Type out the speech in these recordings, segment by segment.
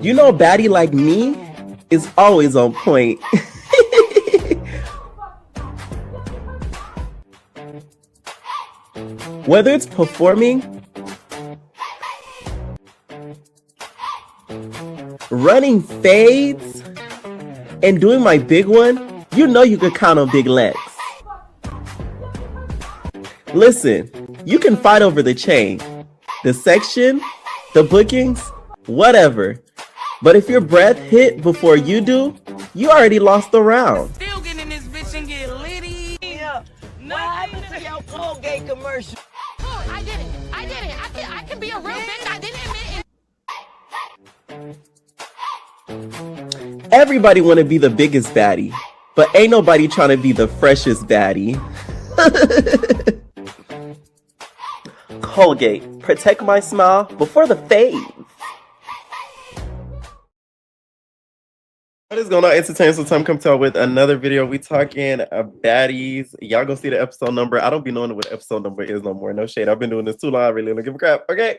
You know, a baddie like me is always on point. Whether it's performing, running fades, and doing my big one, you know you could count on big legs. Listen, you can fight over the chain, the section, the bookings, whatever. But if your breath hit before you do, you already lost the round. Still getting in this bitch and get litty. Yeah. What happened to your Colgate commercial? Oh, I did it. I can be a real bitch. I didn't admit it. Everybody want to be the biggest baddie, but ain't nobody trying to be the freshest baddie. Colgate, protect my smile before the fade. What is going on, entertainment? So time come to with another video. We talking baddies. Y'all go see the episode number. I don't be knowing what episode number is no more. No shade. I've been doing this too long. I really don't give a crap. Okay.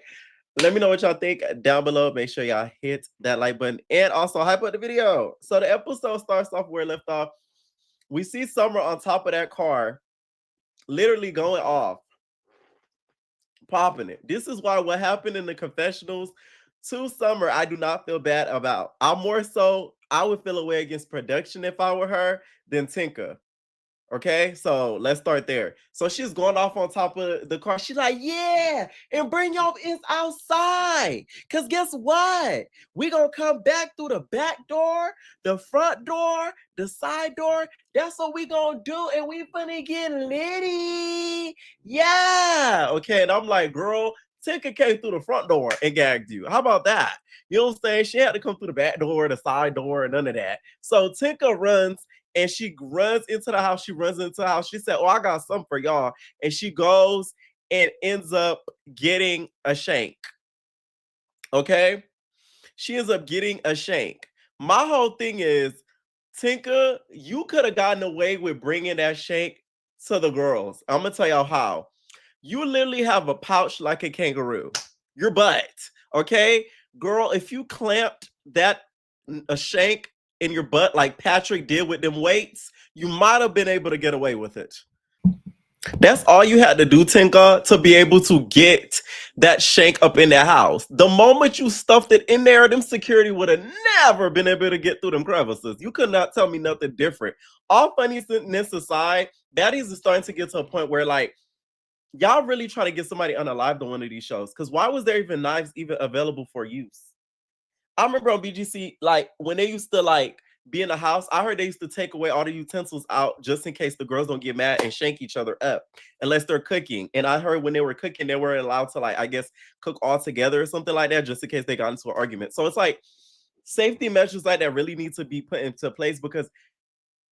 Let me know what y'all think down below. Make sure y'all hit that like button and also hype up the video. So the episode starts off where it left off. We see Summer on top of that car, literally going off, popping it. This is why what happened in the confessionals to Summer, I do not feel bad about. I would feel a way against production if I were her than Tinka. Okay, so let's start there. So she's going off on top of the car. She's like, yeah, and bring your ass outside. Because guess what? We going to come back through the back door, the front door, the side door. That's what we going to do. And we finna get litty. Yeah. Okay, and I'm like, girl, Tinka came through the front door and gagged you. How about that? You know what I'm saying? She had to come through the back door, the side door, and none of that. So Tinka runs. And she runs into the house. She runs into the house. She said, oh, I got something for y'all. And she goes and ends up getting a shank. Okay? She ends up getting a shank. My whole thing is, Tinka, you could have gotten away with bringing that shank to the girls. I'm going to tell y'all how. You literally have a pouch like a kangaroo. Your butt. Okay? Girl, if you clamped a shank in your butt like Patrick did with them weights, you might have been able to get away with it. That's all you had to do, Tinka, to be able to get that shank up in that house. The moment you stuffed it in there, them security would have never been able to get through them crevices. You could not tell me nothing different. All funniness aside, baddies is starting to get to a point where, like, y'all really try to get somebody unalived on one of these shows. Because why was there even knives even available for use? I remember on BGC, like, when they used to, like, be in the house, I heard they used to take away all the utensils out just in case the girls don't get mad and shank each other up unless they're cooking. And I heard when they were cooking, they weren't allowed to, like, I guess, cook all together or something like that just in case they got into an argument. So it's like safety measures like that really need to be put into place because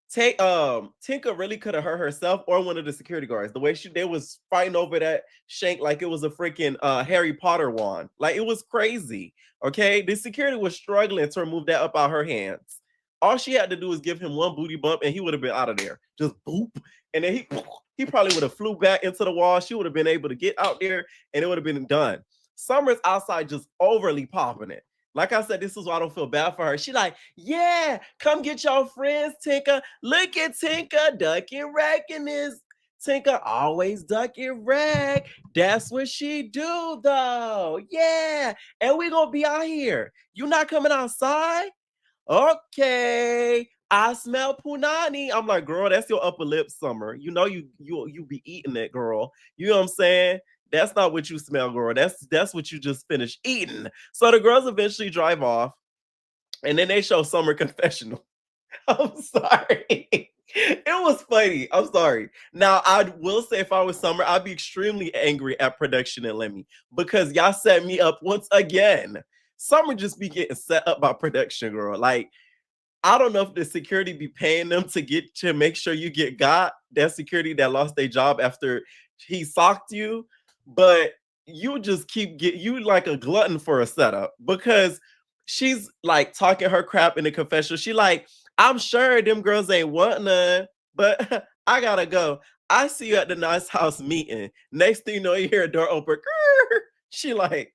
Tinka really could have hurt herself or one of the security guards. The way they was fighting over that shank like it was a freaking Harry Potter wand. Like, it was crazy. Okay, the security was struggling to remove that up out her hands. All she had to do was give him one booty bump and he would have been out of there. Just boop. And then he probably would have flew back into the wall. She would have been able to get out there and it would have been done. Summer's outside just overly popping it. Like I said, this is why I don't feel bad for her. She like, yeah, come get your friends, Tinka. Look at Tinka ducking wrecking this. Tinka always ducking wreck. That's what she do, though. Yeah. And we gonna be out here. You not coming outside? Okay. I smell punani. I'm like, girl, that's your upper lip, Summer. You know you be eating it, girl. You know what I'm saying? That's not what you smell, girl. That's what you just finished eating. So the girls eventually drive off, and then they show Summer confessional. I'm sorry. It was funny. I'm sorry. Now, I will say if I was Summer, I'd be extremely angry at production and Lemmy because y'all set me up once again. Summer just be getting set up by production, girl. Like, I don't know if the security be paying them to make sure you get got. That security that lost their job after he socked you. But you just you like a glutton for a setup because she's like talking her crap in the confessional. She like, I'm sure them girls ain't want none, but I gotta go. I see you at the nice house meeting. Next thing you know, you hear a door open. She like,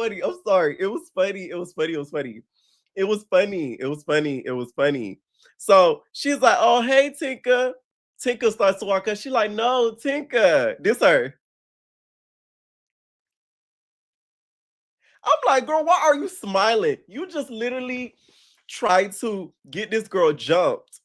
funny. I'm sorry. It was funny. It was funny. It was funny. It was funny. It was funny. It was funny. So she's like, "Oh, hey, Tinka." Tinka starts to walk up. She's like, "No, Tinka." This her. I'm like, "Girl, why are you smiling? You just literally tried to get this girl jumped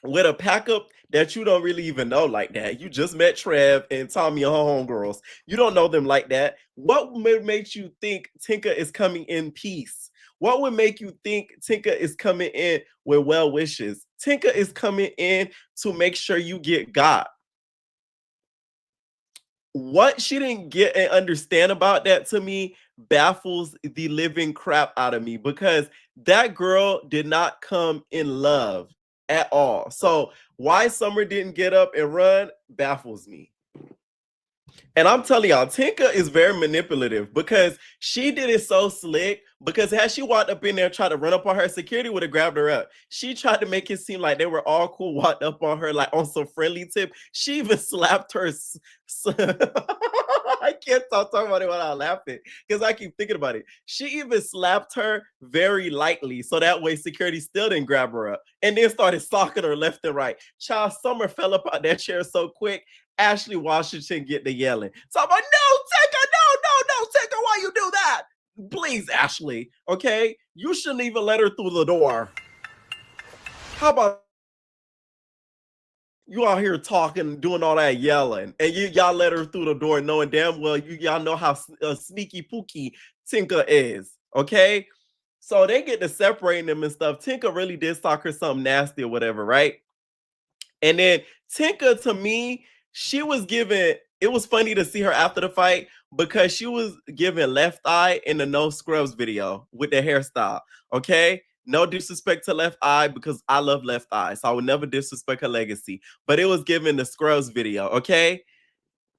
with a pack up that you don't really even know like that. You just met Trev and Tommy and her homegirls. You don't know them like that. What would make you think Tinka is coming in peace? What would make you think Tinka is coming in with well wishes? Tinka is coming in to make sure you get got. What she didn't get and understand about that to me baffles the living crap out of me because that girl did not come in love at all. So why Summer didn't get up and run baffles me. And I'm telling y'all, Tinka is very manipulative because she did it so slick. Because had she walked up in there and tried to run up on her, security would have grabbed her up. She tried to make it seem like they were all cool, walked up on her like on some friendly tip. She even slapped her. I can't stop talking about it without laughing because I keep thinking about it. She even slapped her very lightly, so that way security still didn't grab her up, and then started stalking her left and right. Child Summer fell up out that chair so quick. Ashley Washington get the yelling. So I'm like, no, Tinka, no, Tinka, why you do that? Please, Ashley, okay? You shouldn't even let her through the door. How about you out here talking, doing all that yelling, and y'all let her through the door knowing damn well y'all know how sneaky pooky Tinka is, okay? So they get to separating them and stuff. Tinka really did talk her something nasty or whatever, right? And then Tinka, to me, she was giving, it was funny to see her after the fight because she was giving Left Eye in the No Scrubs video with the hairstyle. Okay. No disrespect to Left Eye because I love Left Eye. So I would never disrespect her legacy. But it was giving the Scrubs video. Okay.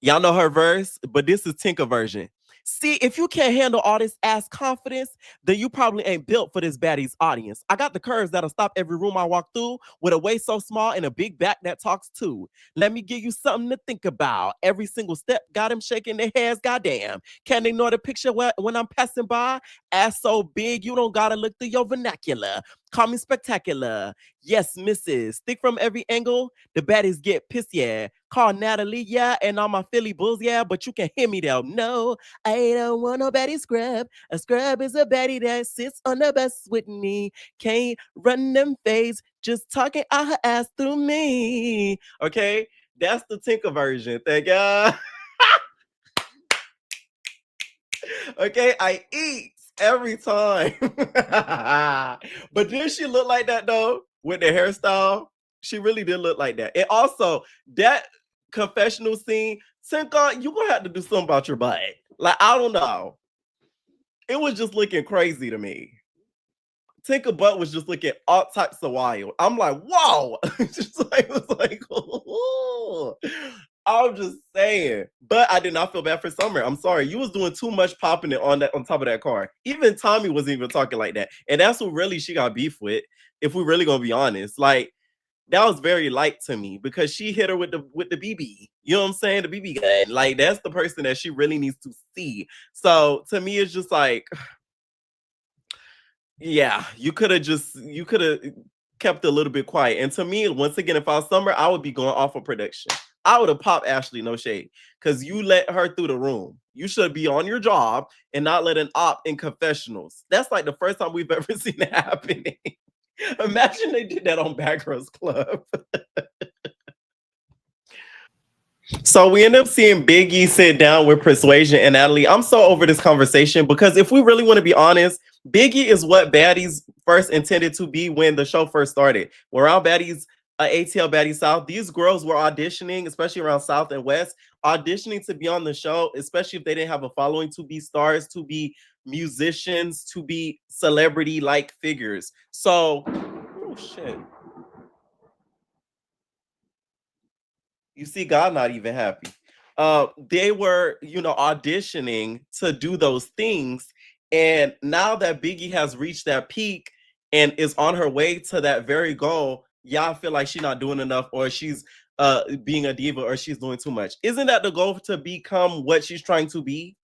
Y'all know her verse, but this is Tinka version. See, if you can't handle all this ass confidence, then you probably ain't built for this Baddies audience. I got the curves that'll stop every room I walk through with a waist so small and a big back that talks too. Let me give you something to think about. Every single step got them shaking their heads, goddamn. Can't ignore the picture when I'm passing by. Ass so big, you don't gotta look through your vernacular. Call me spectacular. Yes, missus. Stick from every angle. The baddies get pissed, yeah. Call Natalie, yeah. And all my Philly Bulls, yeah. But you can hear me though. No, I don't want no baddie scrub. A scrub is a baddie that sits on the bus with me. Can't run them fades. Just talking out her ass through me. Okay? That's the Tinka version. Thank you. Okay, I eat every time. But did she look like that though? With the hairstyle? She really did look like that. And also, that confessional scene, Tinka, you gonna have to do something about your butt. Like, I don't know. It was just looking crazy to me. Tinka butt was just looking all types of wild. I'm like, whoa. It was like, ooh. I'm just saying. But I did not feel bad for Summer. I'm sorry. You was doing too much popping it on top of that car. Even Tommy wasn't even talking like that. And that's who really she got beef with, if we're really gonna be honest. Like, that was very light to me because she hit her with the BB. You know what I'm saying? The BB gun. Like, that's the person that she really needs to see. So to me, it's just like, yeah, you could have kept a little bit quiet. And to me, once again, if I was Summer, I would be going off of production. I would have popped Ashley, no shade, because you let her through the room. You should be on your job and not let an op in confessionals. That's like the first time we've ever seen that happening. Imagine they did that on Backrooms Club. So we end up seeing Biggie sit down with Persuasion and Natalie. I'm so over this conversation because if we really want to be honest, Biggie is what Baddies first intended to be when the show first started. We're around Baddies, ATL Baddies South. These girls were auditioning, especially around South and West, auditioning to be on the show, especially if they didn't have a following, to be stars, to be musicians, to be celebrity-like figures. So, oh shit. You see, God not even happy. They were, auditioning to do those things. And now that Biggie has reached that peak and is on her way to that very goal, y'all feel like she's not doing enough, or she's being a diva, or she's doing too much. Isn't that the goal, to become what she's trying to be?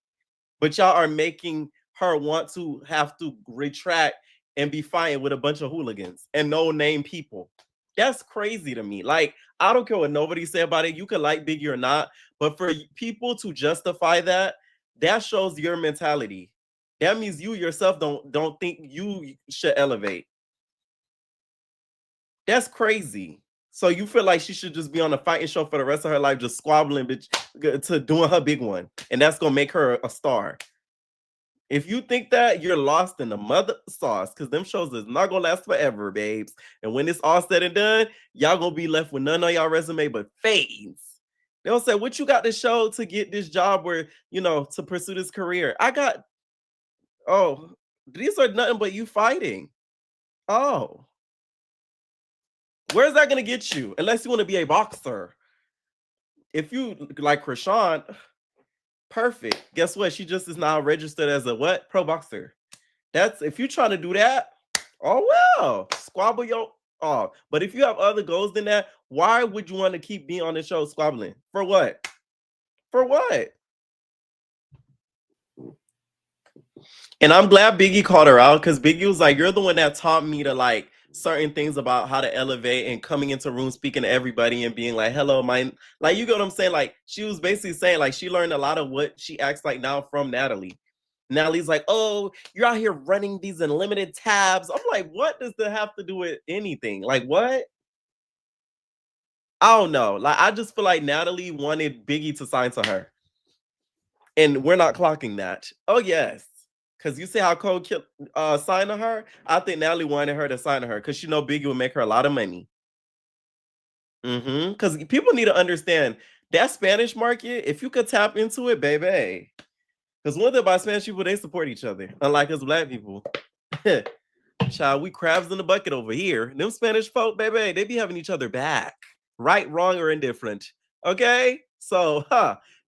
but y'all are making her want to have to retract and be fighting with a bunch of hooligans and no name people. That's crazy to me. Like, I don't care what nobody say about it. You could like Biggie or not, but for people to justify that, that shows your mentality. That means you yourself don't think you should elevate. That's crazy. So you feel like she should just be on a fighting show for the rest of her life, just squabbling bitch to doing her big one, and that's gonna make her a star. If you think that, you're lost in the mother sauce, because them shows is not gonna last forever, babes. And when it's all said and done, y'all gonna be left with none on y'all resume but fades. They'll say, "What you got to show to get this job where to pursue this career?" I got, oh, these are nothing but you fighting. Oh, where's that gonna get you? Unless you want to be a boxer. If you like Krishan, perfect. Guess what? She just is now registered as a what? Pro boxer. That's if you're trying to do that. Oh well, squabble your But if you have other goals than that, why would you want to keep being on the show squabbling? For what? For what? And I'm glad Biggie called her out, because Biggie was like, "You're the one that taught me to like certain things about how to elevate and coming into rooms, speaking to everybody and being like, hello, my," like, you get what I'm saying? Like, she was basically saying like she learned a lot of what she acts like now from Natalie. Natalie's like, "Oh, you're out here running these unlimited tabs." I'm like, what does that have to do with anything? Like, what? I don't know. Like, I just feel like Natalie wanted Biggie to sign to her. And we're not clocking that. Oh, yes. Because you see how Cole signed to her? I think Natalie wanted her to sign to her because she know Biggie would make her a lot of money. Because people need to understand that Spanish market, if you could tap into it, baby. Because one thing about Spanish people, they support each other. Unlike us black people. Child, we crabs in the bucket over here. Them Spanish folk, baby, they be having each other back. Right, wrong, or indifferent. Okay? So,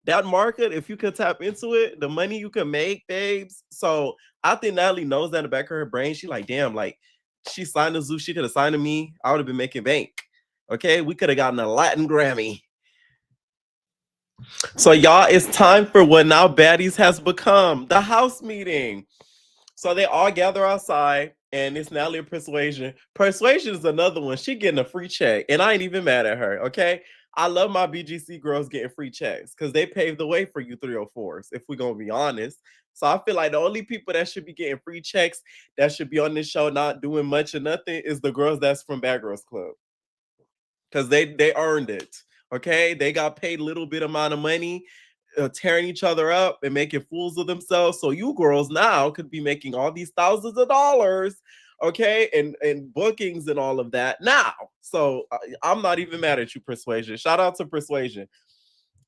that market, if you could tap into it, the money you can make, babes. So I think Natalie knows that in the back of her brain. She like, damn, like, she signed to Zoo. She could have signed to me. I would have been making bank. Okay? We could have gotten a Latin Grammy. So, y'all, it's time for what now Baddies has become, the house meeting. So they all gather outside, and it's Natalie and Persuasion. Persuasion is another one. She getting a free check, and I ain't even mad at her, okay? I love my BGC girls getting free checks because they paved the way for you 304s, if we're going to be honest. So I feel like the only people that should be getting free checks that should be on this show not doing much or nothing is the girls that's from Bad Girls Club, because they earned it, okay? They got paid a little bit amount of money, tearing each other up and making fools of themselves. So you girls now could be making all these thousands of dollars, okay, and bookings and all of that now. So I'm not even mad at you, Persuasion. Shout out to Persuasion.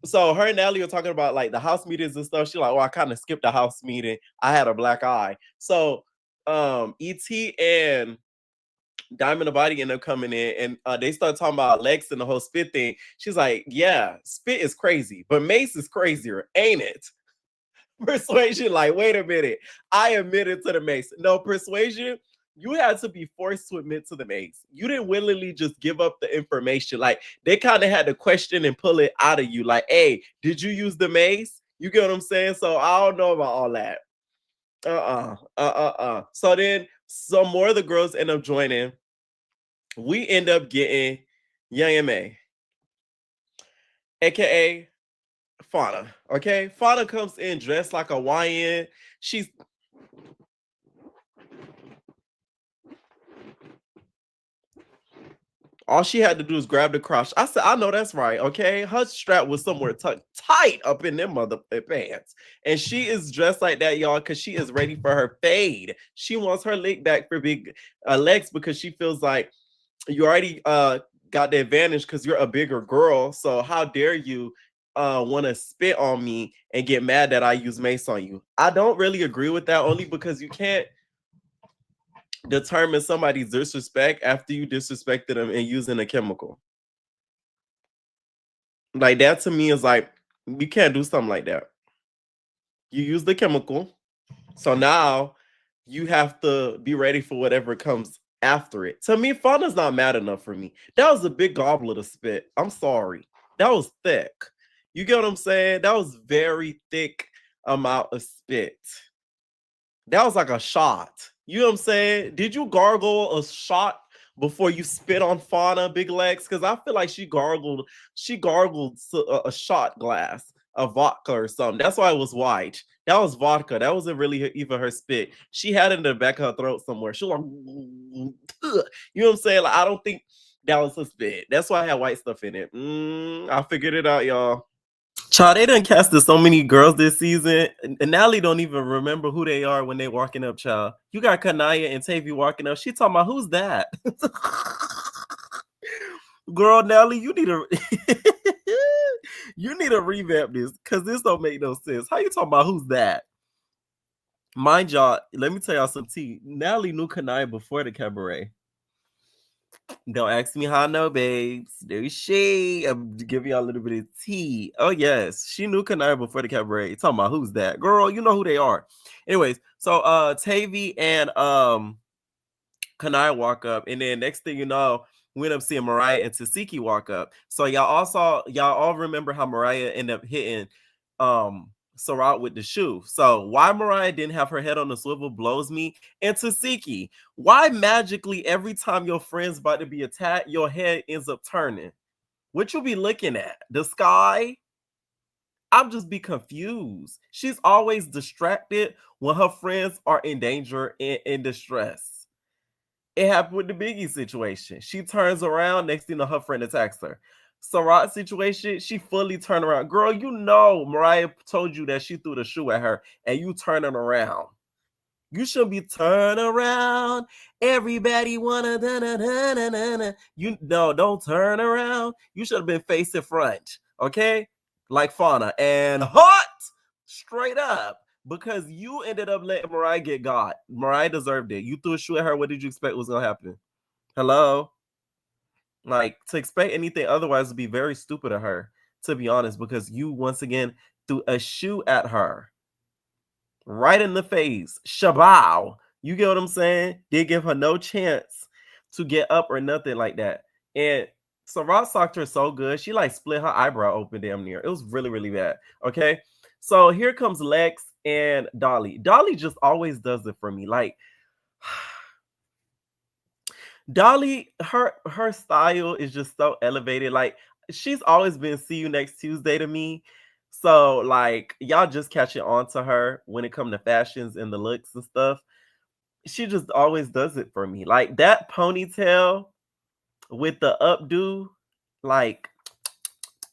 So her and Natalie are talking about like the house meetings and stuff. She's like, "Oh, I kind of skipped the house meeting. I had a black eye." So ET and Diamond the Body end up coming in, and they start talking about Lex and the whole spit thing. She's like, "Yeah, spit is crazy, but Mace is crazier, ain't it?" Persuasion, like, wait a minute. I admitted to the Mace. No, Persuasion, you had to be forced to admit to the Mace. You didn't willingly just give up the information. Like, they kind of had to question and pull it out of you. Like, hey, did you use the Mace? You get what I'm saying? So I don't know about all that. So then some more of the girls end up joining. We end up getting Young M.A., aka Fauna. Okay, Fauna comes in dressed like a YN. She's all she had to do is grab the crotch. I said, I know that's right. Okay, her strap was somewhere tucked tight up in them mother pants, and she is dressed like that, y'all, because she is ready for her fade. She wants her lick back for big legs because she feels like you already got the advantage because you're a bigger girl. So how dare you want to spit on me and get mad that I use mace on you? I don't really agree with that, only because you can't determine somebody's disrespect after you disrespected them and using a chemical. Like, that to me is like, you can't do something like that. You use the chemical, so now you have to be ready for whatever comes after it. To me, Fauna's not mad enough for me. That was a big goblet of spit. I'm sorry. That was thick. You get what I'm saying? That was very thick amount of spit. That was like a shot. You know what I'm saying? Did you gargle a shot before you spit on Fauna, Big Legs? Because I feel like she gargled a shot glass of vodka or something. That's why it was white. That was vodka. That wasn't really even her spit. She had it in the back of her throat somewhere. She was like, ugh. You know what I'm saying? Like, I don't think that was her spit. That's why I had white stuff in it. I figured it out, y'all. Child, they done casted so many girls this season. And Natalie don't even remember who they are when they walking up, child. You got Kanaya and Tavy walking up. She talking about, who's that? Girl, Natalie, you need to you need to revamp this because this don't make no sense. How you talking about who's that? Mind y'all, let me tell y'all some tea. Natalie knew Kanaya before the cabaret. Don't ask me how I know, babes. There's she. I'm giving y'all a little bit of tea. Oh, yes. She knew Kanaya before the cabaret. Talking about who's that. Girl, you know who they are. Anyways, so Tavy and Kanaya walk up, and then next thing you know, we end up seeing Mariah and Tasiki walk up. So y'all all remember how Mariah ended up hitting Sarah with the shoe. So why Mariah didn't have her head on the swivel blows me. And Tasiki, why magically every time your friend's about to be attacked, your head ends up turning? What you be looking at? The sky? I'm just be confused. She's always distracted when her friends are in danger and in distress. It happened with the Biggie situation. She turns around, next thing you know, her friend attacks her. Sarah situation, she fully turned around. Girl, you know Mariah told you that she threw the shoe at her, and you turning around. You shouldn't be turn around. Everybody wanna da-na-na-na-na-na. You no, don't turn around. You should have been facing front, okay? Like Fauna and hot straight up. Because you ended up letting Mariah get got. Mariah deserved it. You threw a shoe at her. What did you expect was gonna happen? Hello? Like, to expect anything otherwise would be very stupid of her, to be honest, because you once again threw a shoe at her. Right in the face. Shabow. You get what I'm saying? Didn't give her no chance to get up or nothing like that. And Sarah socked her so good, she like split her eyebrow open damn near. It was really, really bad. Okay. So here comes Lex and Dolly. Dolly just always does it for me. Like, Dolly, her style is just so elevated. Like, she's always been see you next Tuesday to me. So like y'all just catching on to her when it comes to fashions and the looks and stuff. She just always does it for me. Like that ponytail with the updo, like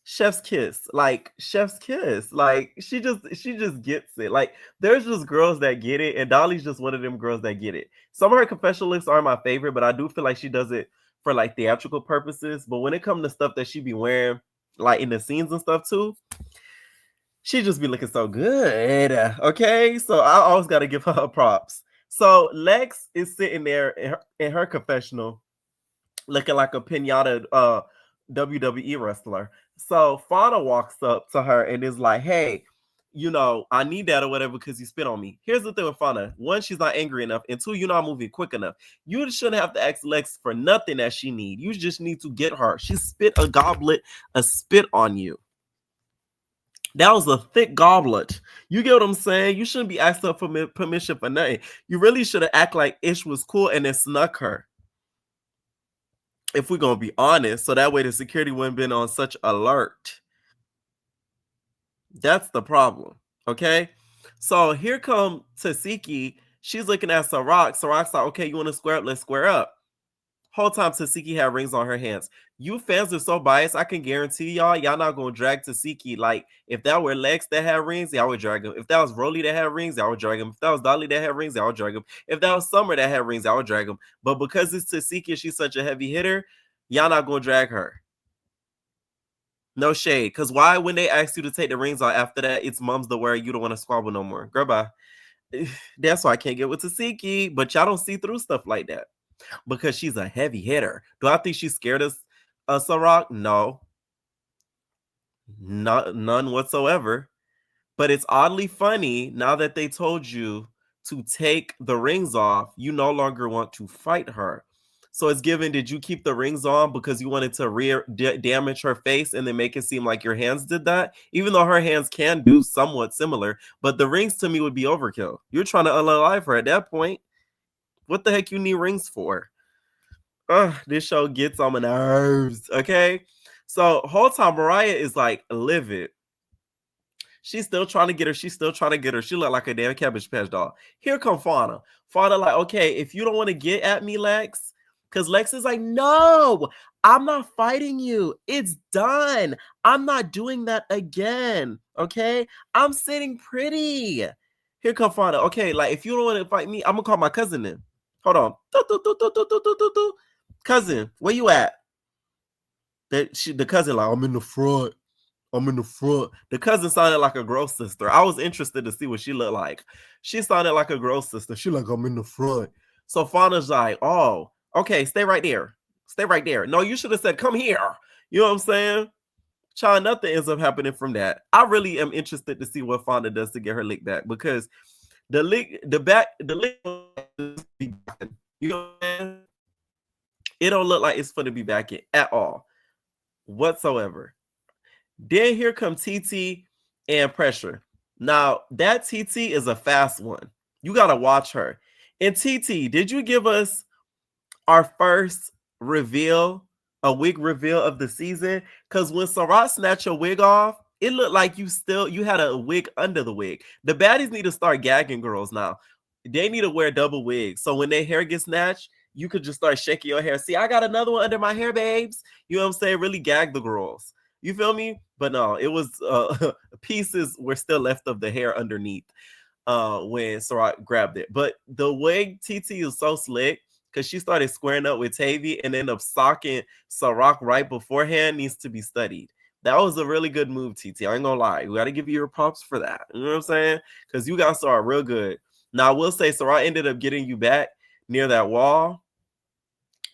chef's kiss. Like chef's kiss. Like she just gets it. Like there's just girls that get it, and Dolly's just one of them girls that get it. Some of her confessional looks aren't my favorite, but I do feel like she does it for like theatrical purposes. But when it comes to stuff that she be wearing, like in the scenes and stuff too, she just be looking so good. Okay, so I always got to give her props. So Lex is sitting there in her confessional, looking like a pinata WWE wrestler. So Fauna walks up to her and is like, "Hey, I need that or whatever because you spit on me." Here's the thing with Fauna: one, she's not angry enough, and two, you're not moving quick enough. You shouldn't have to ask Lex for nothing that she need. You just need to get her. She spit a spit on you. That was a thick goblet. You get what I'm saying? You shouldn't be asking for permission for nothing. You really should have act like Ish was cool and then snuck her. If we're gonna be honest, so that way the security wouldn't been on such alert. That's the problem. Okay. So here come Tasiki. She's looking at Sarak. Sarak's like, okay, you want to square up? Let's square up. Whole time Tasiki had rings on her hands. You fans are so biased. I can guarantee y'all not gonna drag Tasiki. Like if that were Lex that had rings, y'all would drag him. If that was Roelly that had rings, y'all would drag him. If that was Dolly that had rings, y'all would drag him. If that was Summer that had rings, y'all would drag him. But because it's Tasiki and she's such a heavy hitter, y'all not gonna drag her. No shade. Because why when they ask you to take the rings off after that, it's mom's the word you don't want to squabble no more. Girl, bye. That's why I can't get with Tasiki. But y'all don't see through stuff like that. Because she's a heavy hitter. Do I think she's scared of Sarak? No. None whatsoever. But it's oddly funny now that they told you to take the rings off, you no longer want to fight her. So it's given, did you keep the rings on because you wanted to damage her face and then make it seem like your hands did that? Even though her hands can do somewhat similar, but the rings to me would be overkill. You're trying to unalive her at that point. What the heck you need rings for? This show gets on my nerves, okay? So whole time Mariah is like livid. She's still trying to get her. She's still trying to get her. She look like a damn Cabbage Patch doll. Here come Fauna. Fauna like, okay, if you don't want to get at me, Lex, because Lex is like, no, I'm not fighting you. It's done. I'm not doing that again, okay? I'm sitting pretty. Here come Fauna. Okay, like, if you don't want to fight me, I'm going to call my cousin in. Hold on. Cousin, where you at? The cousin like, I'm in the front. I'm in the front. The cousin sounded like a girl sister. I was interested to see what she looked like. She sounded like a girl sister. She like, I'm in the front. So Fauna's like, oh, okay, stay right there. Stay right there. No, you should have said, come here. You know what I'm saying? Child, nothing ends up happening from that. I really am interested to see what Fauna does to get her lick back, because the lick, you know what I'm saying? It don't look like it's going to be back in at all, whatsoever. Then here come Titi and Pressure. Now, that Titi is a fast one. You got to watch her. And Titi, did you give us our first reveal, a wig reveal of the season? Because when Sarra snatched your wig off, it looked like you had a wig under the wig. The baddies need to start gagging girls now. They need to wear double wigs. So when their hair gets snatched, you could just start shaking your hair. See, I got another one under my hair, babes. You know what I'm saying? Really gag the girls. You feel me? But no, it was pieces were still left of the hair underneath when Sarah grabbed it. But the way TT is so slick, because she started squaring up with Tavy and ended up socking Sarah right beforehand, needs to be studied. That was a really good move, TT. I ain't gonna lie. We got to give you your props for that. You know what I'm saying? Because you guys saw it real good. Now, I will say Sarah ended up getting you back near that wall.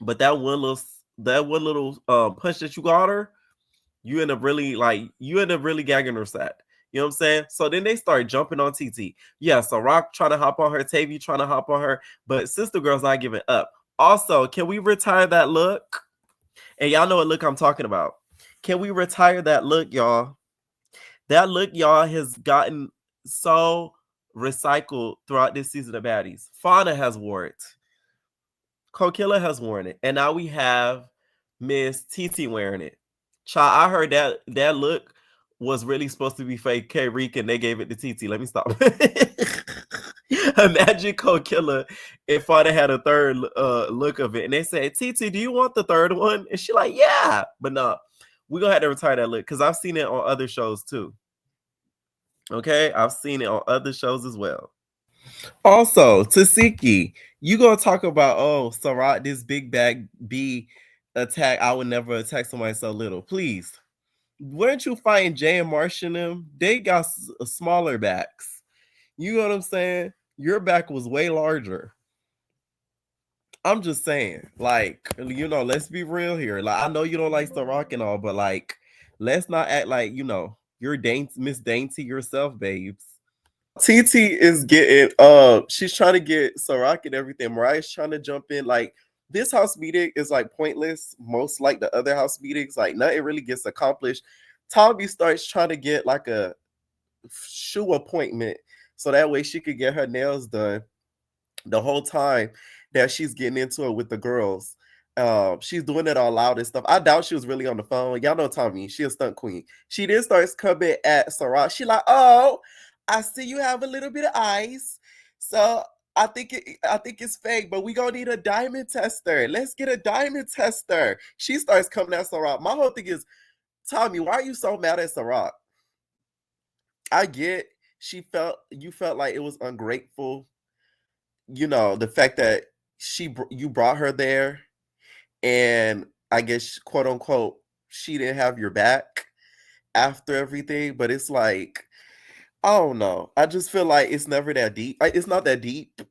But that one little punch that you got her, you end up really gagging her set. You know what I'm saying? So then they start jumping on TT. Yeah, so Rock trying to hop on her, Tavy trying to hop on her, but Sister Girl's not giving up. Also, can we retire that look? And y'all know what look I'm talking about. Can we retire that look, y'all? That look, y'all, has gotten so recycled throughout this season of Baddies. Fauna has wore it. Kokilla has worn it. And now we have Miss TT wearing it. Child, I heard that look was really supposed to be fake K-Reek and they gave it to TT. Let me stop. Imagine Kokilla if Fauna had a third look of it. And they said, TT, do you want the third one? And she like, yeah. But no, we're going to have to retire that look because I've seen it on other shows too. Okay? I've seen it on other shows as well. Also, Tasiki, you gonna talk about, oh, Sarat, this big bag B attack. I would never attack somebody so little. Please. Weren't you fighting Jay and Marsh and them? They got smaller backs. You know what I'm saying? Your back was way larger. I'm just saying, like, you know, let's be real here. Like, I know you don't like Sarat and all, but like, let's not act like, you know, you're Miss Dainty yourself, babes. TT is getting she's trying to get Sarak and everything. Mariah's trying to jump in. Like, this house meeting is like pointless, most like the other house meetings. Like, nothing really gets accomplished. Tommy starts trying to get like a shoe appointment so that way she could get her nails done the whole time that she's getting into it with the girls. She's doing it all loud and stuff. I doubt she was really on the phone. Y'all know Tommy, she a stunt queen. She then starts coming at Sarat. She like, oh, I see you have a little bit of ice. So I think it's fake, but we gonna need a diamond tester. Let's get a diamond tester. She starts coming at Sarat. My whole thing is, Tommy, why are you so mad at Sarat? I get you felt like it was ungrateful. You know, the fact that you brought her there, and I guess, quote unquote, she didn't have your back after everything. But it's like, I don't know. I just feel like it's never that deep. It's not that deep.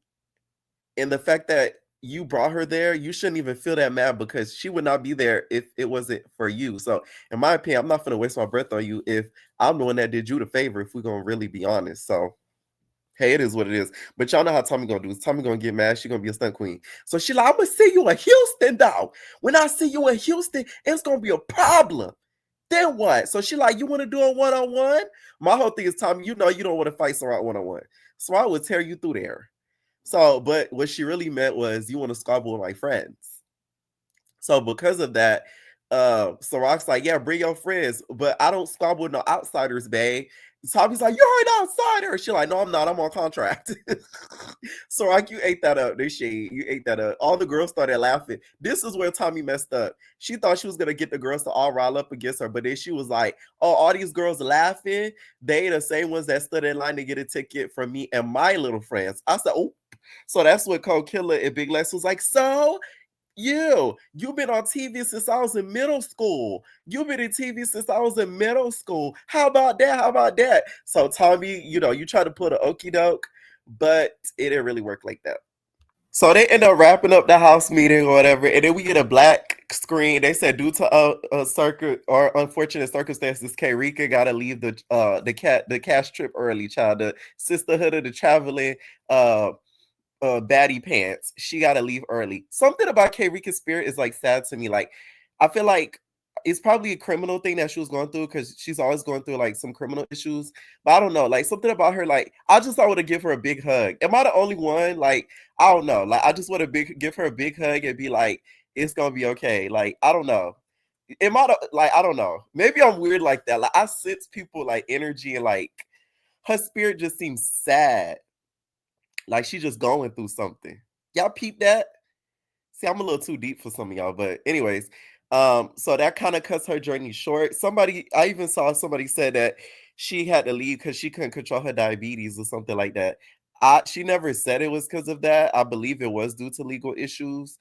And the fact that you brought her there, you shouldn't even feel that mad because she would not be there if it wasn't for you. So, in my opinion, I'm not going to waste my breath on you if I'm the one that did you the favor, if we're going to really be honest. So, Hey, it is what it is. But y'all know how Tommy gonna do. Tommy gonna get mad. She gonna be a stunt queen. So she like, I'm gonna see you in Houston, dog. When I see you in Houston, it's gonna be a problem. Then what? So she like, you want to do a one-on-one? My whole thing is, Tommy, you know you don't want to fight Sarra one-on-one. So I would tear you through there. So, but what she really meant was you want to squabble with my friends. So because of that, Ciroc's like, yeah, bring your friends, but I don't squabble with no outsiders, babe. Tommy's like, you're an outsider. She like, no, I'm not. I'm on contract. Ciroc, you ate that up. This shade, you ate that up. All the girls started laughing. This is where Tommy messed up. She thought she was gonna get the girls to all rile up against her, but then she was like, oh, all these girls laughing. They the same ones that stood in line to get a ticket from me and my little friends. I said, oh. So that's what Cole Killer and Big Lex was like, so you've been on TV since I was in middle school. You've been in TV since I was in middle school. How about that? How about that? So Tommy, you try to put an okie doke, but it didn't really work like that. So they end up wrapping up the house meeting or whatever, and then we get a black screen. They said due to a circuit or unfortunate circumstances, K Rika gotta leave the cash trip early. Child, the sisterhood of the traveling baddie pants. She got to leave early. Something about K Rika's spirit is like sad to me. Like, I feel like it's probably a criminal thing that she was going through because she's always going through like some criminal issues. But I don't know, like something about her. Like, I just I want to give her a big hug. Am I the only one? Like, I don't know. Like, I just want to give her a big hug and be like, it's gonna be okay. Like, I don't know. Am I like I don't know. Maybe I'm weird like that. Like, I sense people like energy and like her spirit just seems sad. Like she just going through something. Y'all peep that? See, I'm a little too deep for some of y'all, but anyways, so that kind of cuts her journey short. I even saw somebody said that she had to leave because she couldn't control her diabetes or something like that. She never said it was because of that. I believe it was due to legal issues.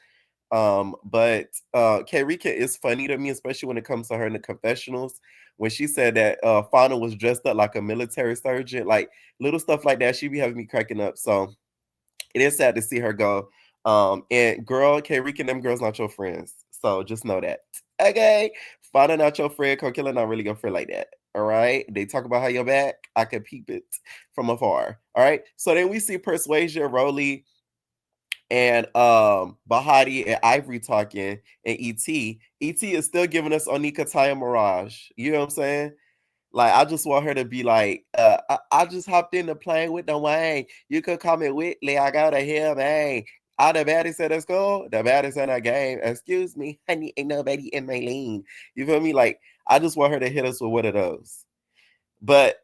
But Kerika is funny to me, especially when it comes to her in the confessionals. When she said that Fauna was dressed up like a military sergeant, like little stuff like that, she be having me cracking up. So it is sad to see her go. And girl, Kerika and them girls not your friends. So just know that. Okay. Fauna not your friend, Kokilla not really your friend like that. All right. They talk about how you're back. I can peep it from afar. All right. So then we see Persuasion, Roelly, and Bahati and Ivory talking, and ET is still giving us Onika Taya Mirage. You know what I'm saying? Like, I just want her to be like, I just hopped in the plane with the Wayne. You could call me Whitley. I got a hair, man. All the baddies at the school, the baddies in the game. Excuse me, honey, ain't nobody in my lane. You feel me? Like, I just want her to hit us with one of those. But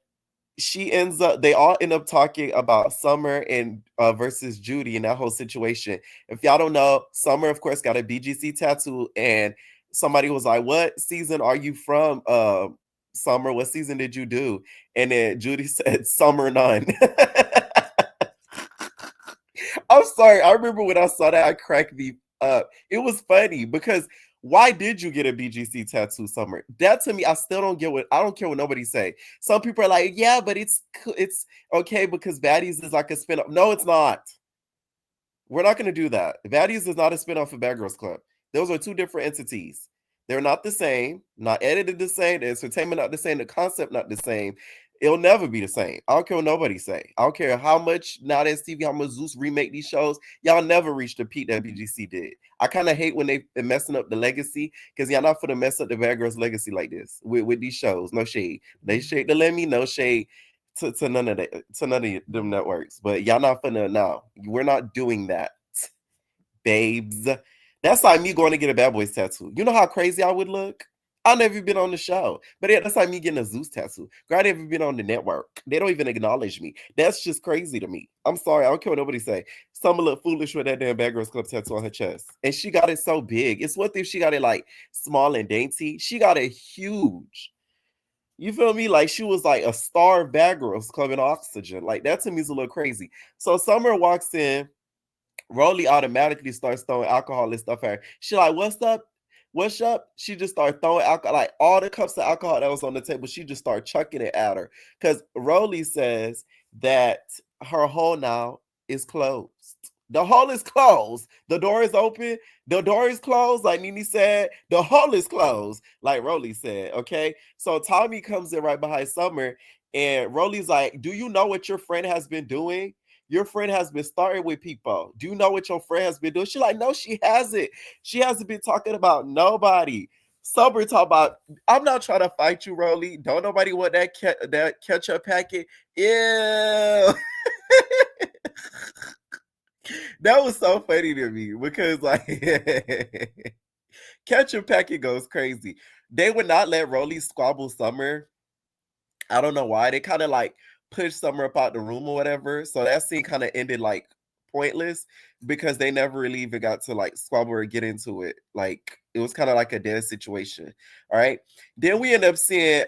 they all end up talking about Summer and versus Judy in that whole situation. If y'all don't know, Summer, of course, got a BGC tattoo, and somebody was like, what season are you from, Summer? What season did you do? And then Judy said, Summer none. I'm sorry. I remember when I saw that, I cracked me up. It was funny because why did you get a BGC tattoo, Summer? That to me, I still don't get I don't care what nobody say. Some people are like, yeah, but it's okay because Baddies is like a spin-off. No, it's not. We're not going to do that. Baddies is not a spin-off of Bad Girls Club. Those are two different entities. They're not the same, not edited the same, the entertainment not the same, the concept not the same. It'll never be the same. I don't care what nobody say. I don't care how much Now That's TV, how much Zeus remake these shows. Y'all never reached the peak that BGC did. I kind of hate when they're messing up the legacy because y'all not for to mess up the Bad Girls legacy like this with these shows. No shade. They shade the Lemmy, no shade to none of them networks. But y'all not finna now. We're not doing that, babes. That's like me going to get a Bad Boys tattoo. You know how crazy I would look? I've never been on the show. But yeah, that's like me getting a Zeus tattoo. Girl, I never been on the network. They don't even acknowledge me. That's just crazy to me. I'm sorry. I don't care what nobody say. Someone look foolish with that damn Bad Girls Club tattoo on her chest. And she got it so big. It's one thing if she got it like small and dainty. She got it huge. You feel me? Like she was like a star of Bad Girls Club in Oxygen. Like that to me is a little crazy. So Summer walks in. Roelly automatically starts throwing alcohol and stuff at her. She like, what's up? What's up? She just started throwing alcohol, like all the cups of alcohol that was on the table. She just started chucking it at her. Because Roelly says that her hole now is closed. The hole is closed. The door is open. The door is closed. Like Nene said, the hole is closed. Like Roelly said. Okay. So Tommy comes in right behind Summer And Roelly's like, do you know what your friend has been doing? Your friend has been starting with people. Do you know what your friend has been doing? She's like, no, she hasn't. She hasn't been talking about nobody. Summer talk about, I'm not trying to fight you, Roelly. Don't nobody want that ketchup packet. Ew. That was so funny to me because like ketchup packet goes crazy. They would not let Roelly squabble Summer. I don't know why. They kind of like pushed Summer up out the room or whatever. So that scene kind of ended like pointless because they never really even got to like squabble or get into it. Like it was kind of like a dead situation. All right. Then we end up seeing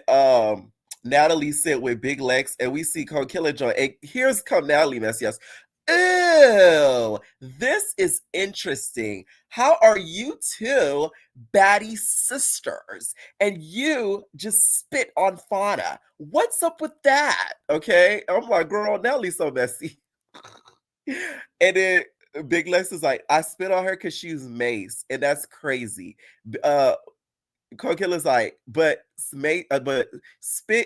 Natalie sit with Big Lex and we see Cold Killer join. And here's come Natalie mess. Yes. Ew, this is interesting. How are you two baddie sisters? And you just spit on Fauna. What's up with that? Okay. I'm like, girl, Nellie's so messy. And then Big Lex is like, I spit on her because she's Mace, and that's crazy. Cold Killer's like, but spit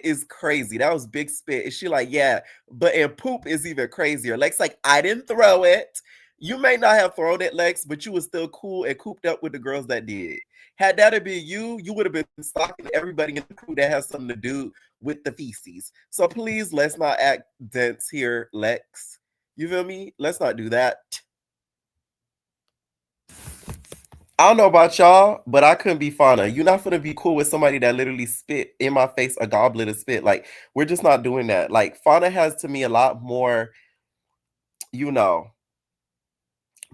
is crazy. That was big spit. And she like, yeah, but and poop is even crazier. Lex like, I didn't throw it. You may not have thrown it, Lex, but you was still cool and cooped up with the girls that did. Had that have been you would have been stalking everybody in the crew that has something to do with the feces. So please, let's not act dense here, Lex. You feel me? Let's not do that. I don't know about y'all, but I couldn't be Fauna. You're not gonna be cool with somebody that literally spit in my face a goblet of spit. Like, we're just not doing that. Like, Fauna has to me a lot more, you know,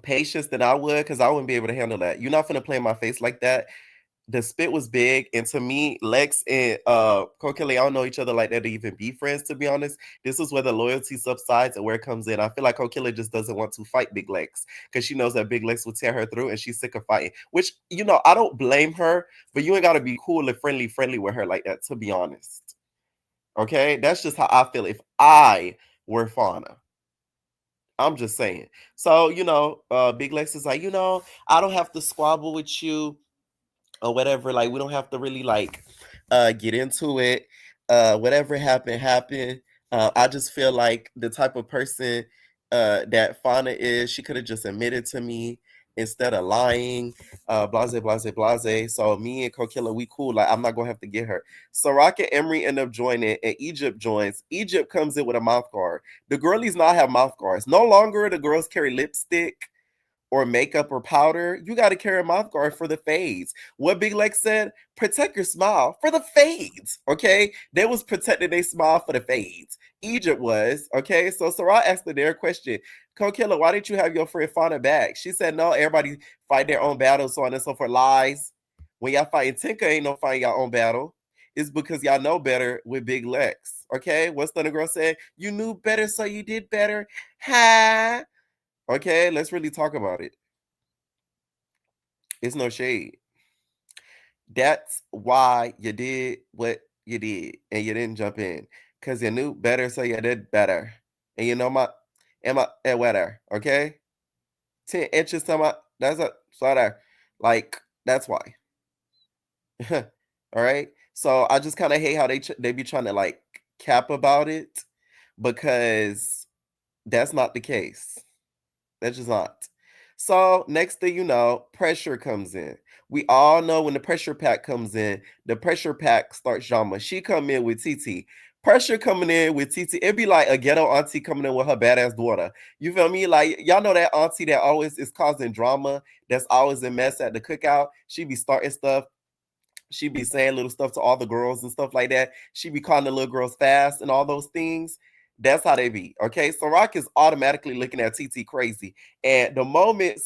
patience than I would, because I wouldn't be able to handle that. You're not gonna play in my face like that. The spit was big, and to me, Lex and Kokele, I don't know each other like that to even be friends, to be honest. This is where the loyalty subsides and where it comes in. I feel like Kokele just doesn't want to fight Big Lex because she knows that Big Lex will tear her through and she's sick of fighting. Which, I don't blame her, but you ain't gotta be cool and friendly with her like that, to be honest. Okay? That's just how I feel if I were Fauna. I'm just saying. So, Big Lex is like, I don't have to squabble with you or whatever. Like, we don't have to really like get into it. Whatever happened. I just feel like the type of person that Fauna is, she could have just admitted to me instead of lying. Blase, blase, blase. So me and Kokilla, we cool. Like, I'm not gonna have to get her. Sirach and Emery end up joining, and Egypt joins. Egypt comes in with a mouth guard. The girlies now have mouth guards. No longer the girls carry lipstick or makeup or powder. You got to carry a mouth guard for the fades. What Big Lex said, protect your smile for the fades. Okay. They was protecting their smile for the fades. Egypt was. Okay. So Sarah asked their question, Kokilla, why didn't you have your friend Fauna back? She said, no, everybody fight their own battles, so on and so forth. Lies. When y'all fighting Tinka, ain't no fighting your own battle. It's because y'all know better with Big Lex. Okay. What's the girl said? You knew better, so you did better. Ha. Okay, let's really talk about it. It's no shade. That's why you did what you did and you didn't jump in. Because you knew better, so you did better. And you know and weather, okay? 10 inches to my that's a sweater. Like, that's why. All right. So I just kind of hate how they be trying to like cap about it because that's not the case. That's just not. So next thing you know, pressure comes in. We all know when the pressure pack comes in, the pressure pack starts drama. She come in with TT. Pressure coming in with TT. It'd be like a ghetto auntie coming in with her badass daughter. You feel me? Like, y'all know that auntie that always is causing drama, that's always a mess at the cookout. She be starting stuff. She be saying little stuff to all the girls and stuff like that. She be calling the little girls fast and all those things. That's how they be. Okay. So Rock is automatically looking at TT crazy. And the moment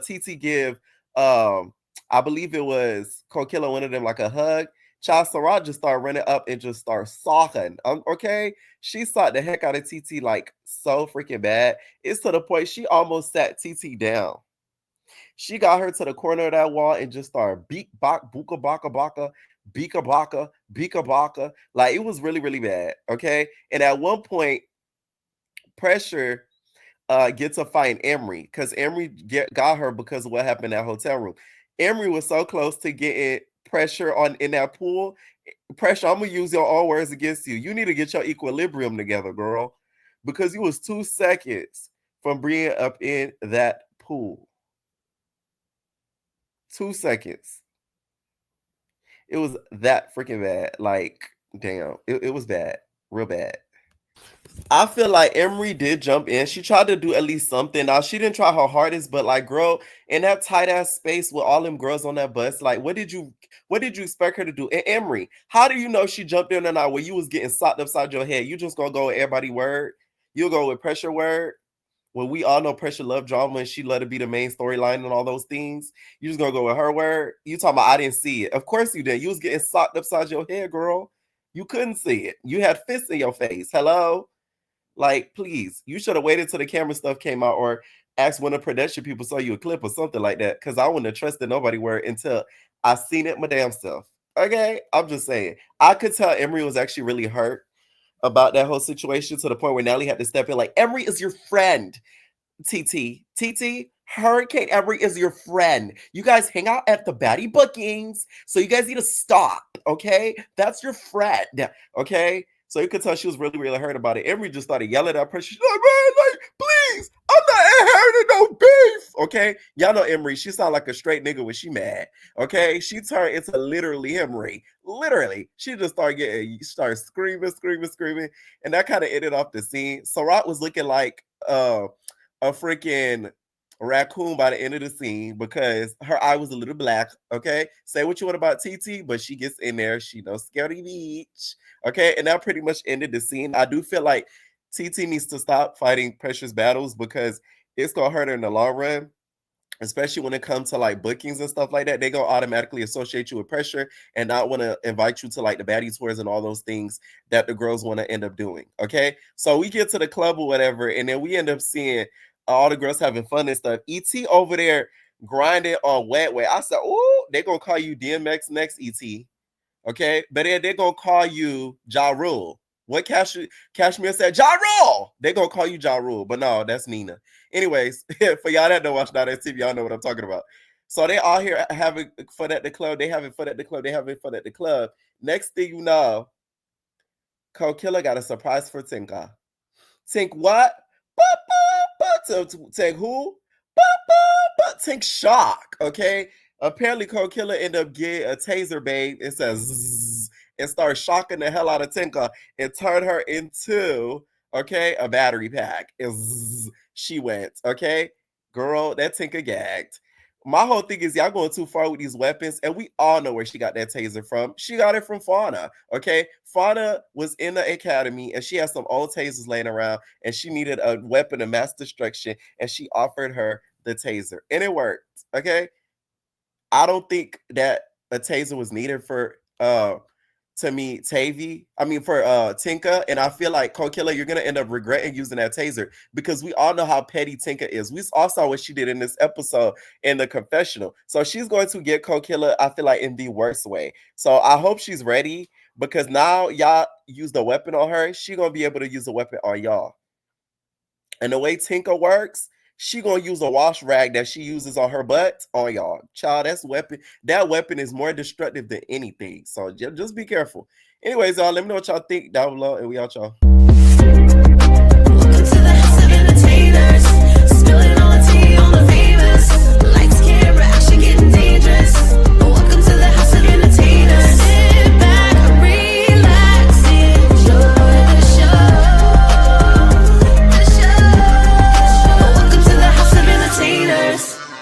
TT give I believe it was Kokilla one of them like a hug, Child Sarah just started running up and just start sawing. Okay. She sought the heck out of TT like so freaking bad. It's to the point she almost sat TT down. She got her to the corner of that wall and just started beak bak buka baka baka bika baka. Like, it was really, really bad. Okay. And at one point, pressure gets a fight in Emery because Emery got her because of what happened in that hotel room. Emery was so close to getting pressure on in that pool, Pressure, I'm gonna use your own words against you. You need to get your equilibrium together, girl, because you was 2 seconds from being up in that pool. 2 seconds. It was that freaking bad. Like, damn, it was bad, real bad. I feel like Emery did jump in. She tried to do at least something. Now she didn't try her hardest, but like, girl, in that tight ass space with all them girls on that bus, like, what did you expect her to do? And Emery, how do you know she jumped in or not when you was getting socked upside your head? You just gonna go with everybody word? You'll go with pressure word? When we all know pressure love drama and she let it be the main storyline and all those things. You just gonna go with her word? You talking about I didn't see it. Of course you did. You was getting socked upside your head, girl. You couldn't see it. You had fists in your face. Hello? Like, please, you should have waited till the camera stuff came out or asked one of the production people saw you a clip or something like that. Cause I wouldn't have trusted nobody word until I seen it my damn self. Okay? I'm just saying. I could tell Emery was actually really hurt about that whole situation to the point where Nelly had to step in like, Emery is your friend. TT, Hurricane Emery is your friend. You guys hang out at the Baddie bookings, so you guys need to stop, okay? That's your friend, okay? So you could tell she was really, really hurt about it. Emery just started yelling at her. She's like, man, like, please, I'm not inheriting no beef, okay? Y'all know Emery. She sound like a straight nigga when she mad, okay? She turned into literally Emery. Literally. She just started screaming, and that kind of ended off the scene. Sarra was looking like, a freaking raccoon by the end of the scene because her eye was a little black. Okay, say what you want about TT, but she gets in there. She knows Scary Beach. Okay, and that pretty much ended the scene. I do feel like TT needs to stop fighting Pressure's battles because it's gonna hurt her in the long run. Especially when it comes to like bookings and stuff like that, they gonna automatically associate you with Pressure and not want to invite you to like the baddie tours and all those things that the girls want to end up doing. Okay, so we get to the club or whatever, and then we end up seeing all the girls having fun and stuff. ET over there grinding on wet way. I said, oh, they gonna call you DMX next, ET. Okay, but then they're gonna call you Ja Rule. What Cashmere said, Ja Rule. They're gonna call you Ja Rule, but no, that's Nina. Anyways, for y'all that don't watch Now That's TV, y'all know what I'm talking about. So they all here having fun at the club. They having fun at the club. They having fun at the club. Next thing you know, Cold Killer got a surprise for Tinka. Tink what? Tink who? Tink shock. Okay. Apparently, Cold Killer ended up getting a taser, babe. It says zzz, and started shocking the hell out of Tinka and turned her into a battery pack. She went. Okay, girl, that Tinka gagged. My whole thing is y'all going too far with these weapons, and we all know where she got that taser from. She got it from Fauna. Okay, Fauna was in the academy, and she had some old tasers laying around, and she needed a weapon of mass destruction, and she offered her the taser, and it worked. Okay, I don't think that a taser was needed for to me for Tinka, and I feel like Cold Killer, you're gonna end up regretting using that taser because we all know how petty Tinka is. We all saw what she did in this episode in the confessional, so she's going to get Cold Killer, I feel like, in the worst way. So I hope she's ready because now y'all use the weapon on her, she gonna be able to use the weapon on y'all. And the way Tinka works, she gonna use a wash rag that she uses on her butt on y'all. Child, that weapon is more destructive than anything. So just be careful. Anyways, y'all, let me know what y'all think down below, and we out, y'all.